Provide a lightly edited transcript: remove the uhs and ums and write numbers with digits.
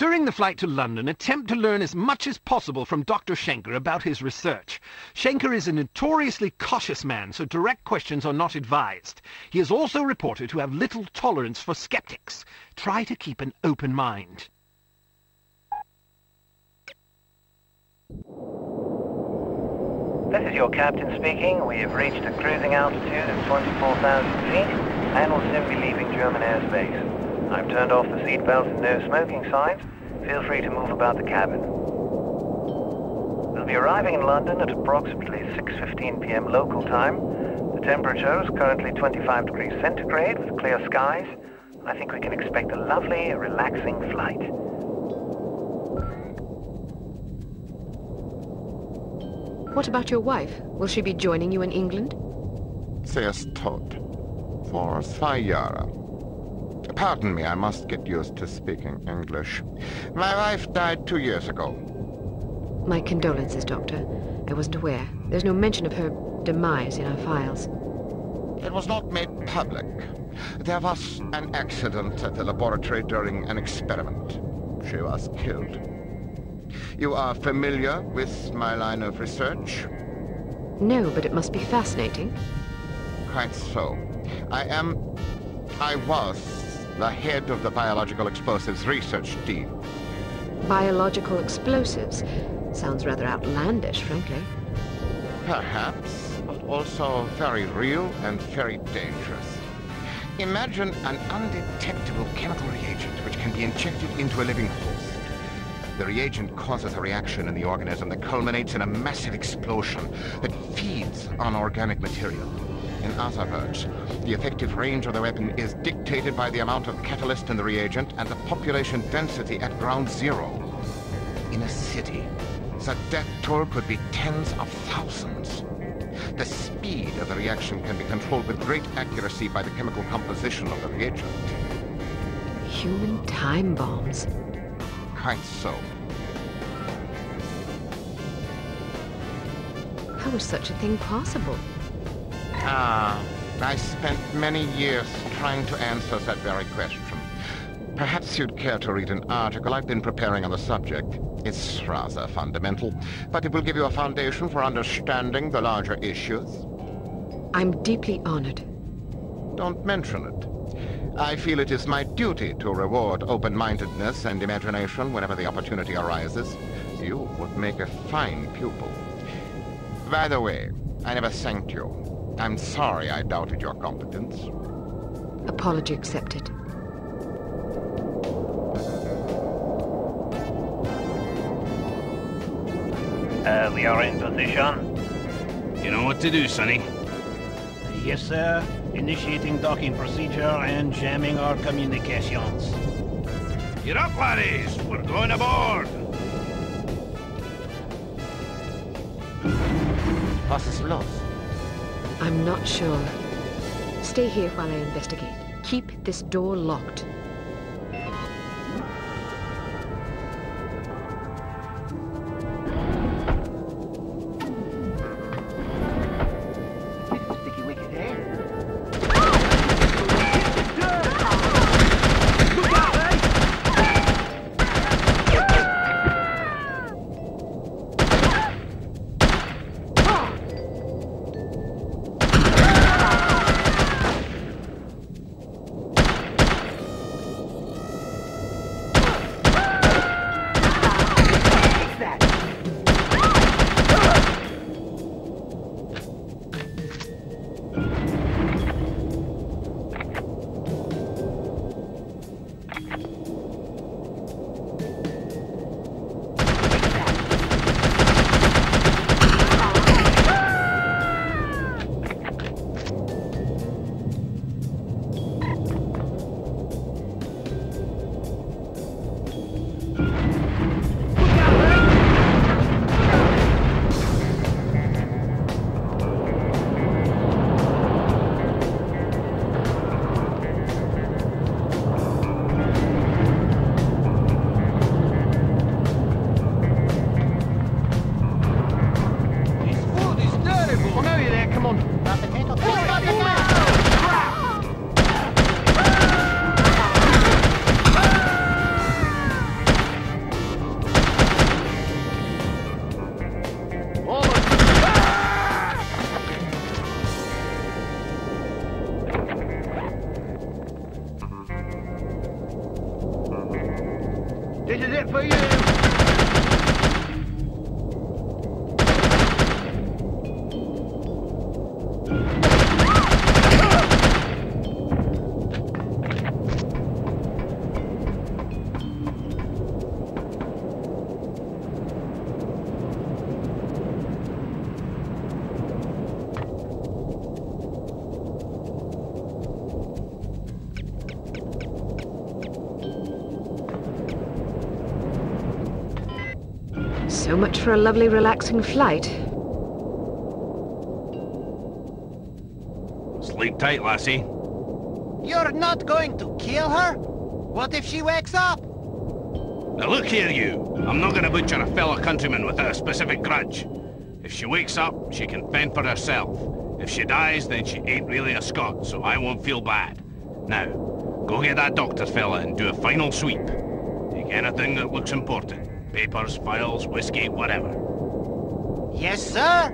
During the flight to London, attempt to learn as much as possible from Dr. Schenker about his research. Schenker is a notoriously cautious man, so direct questions are not advised. He is also reported to have little tolerance for skeptics. Try to keep an open mind. This is your captain speaking. We have reached a cruising altitude of 24,000 feet and will soon be leaving German airspace. I've turned off the seatbelt and no smoking signs. Feel free to move about the cabin. We'll be arriving in London at approximately 6:15 p.m. local time. The temperature is currently 25 degrees centigrade with clear skies. I think we can expect a lovely, relaxing flight. What about your wife? Will she be joining you in England? Sie ist tot. For 2 Jahre. Pardon me, I must get used to speaking English. My wife died 2 years ago. My condolences, Doctor. I wasn't aware. There's no mention of her demise in our files. It was not made public. There was an accident at the laboratory during an experiment. She was killed. You are familiar with my line of research? No, but it must be fascinating. Quite so. I was the head of the Biological Explosives Research Team. Biological explosives? Sounds rather outlandish, frankly. Perhaps, but also very real and very dangerous. Imagine an undetectable chemical reagent which can be injected into a living host. The reagent causes a reaction in the organism that culminates in a massive explosion that feeds on organic material. In other words, the effective range of the weapon is dictated by the amount of catalyst in the reagent and the population density at ground zero. In a city, the death toll could be tens of thousands. The speed of the reaction can be controlled with great accuracy by the chemical composition of the reagent. Human time bombs. Quite so. How is such a thing possible? I spent many years trying to answer that very question. Perhaps you'd care to read an article I've been preparing on the subject. It's rather fundamental, but it will give you a foundation for understanding the larger issues. I'm deeply honored. Don't mention it. I feel it is my duty to reward open-mindedness and imagination whenever the opportunity arises. You would make a fine pupil. By the way, I never thanked you. I'm sorry I doubted your competence. Apology accepted. We are in position. You know what to do, Sonny. Yes, sir. Initiating docking procedure and jamming our communications. Get up, laddies! We're going aboard! Was ist los? I'm not sure. Stay here while I investigate. Keep this door locked. This is it for you! So much for a lovely, relaxing flight. Sleep tight, lassie. You're not going to kill her? What if she wakes up? Now look here, you. I'm not gonna butcher a fellow countryman without a specific grudge. If she wakes up, she can fend for herself. If she dies, then she ain't really a Scot, so I won't feel bad. Now, go get that doctor fella and do a final sweep. Take anything that looks important. Papers, files, whiskey, whatever. Yes, sir.